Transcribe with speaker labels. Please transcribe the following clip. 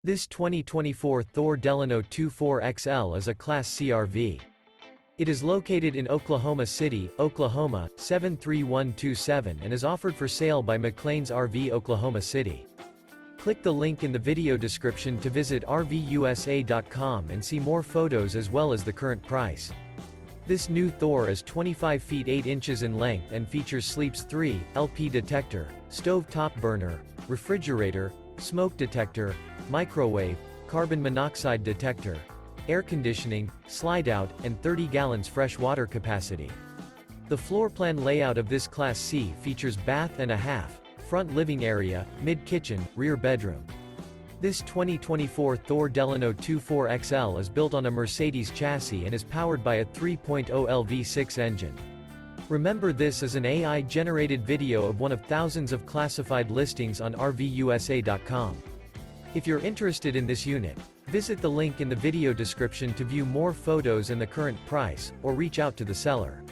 Speaker 1: This 2024 Thor DELANO 24XL is a Class C RV. It is located in Oklahoma City, Oklahoma, 73127 and is offered for sale by McClain's RV Oklahoma City. Click the link in the video description to visit RVUSA.com and see more photos as well as the current price. This new Thor is 25 feet 8 inches in length and features Sleeps 3, LP detector, stove top burner, refrigerator, smoke detector, microwave, carbon monoxide detector, air conditioning, slide-out, and 30 gallons fresh water capacity. The floor plan layout of this Class C features bath and a half, front living area, mid-kitchen, rear bedroom. This 2024 Thor DELANO 24XL is built on a Mercedes chassis and is powered by a 3.0L V6 engine. Remember, this is an AI-generated video of one of thousands of classified listings on RVUSA.com. If you're interested in this unit, visit the link in the video description to view more photos and the current price, or reach out to the seller.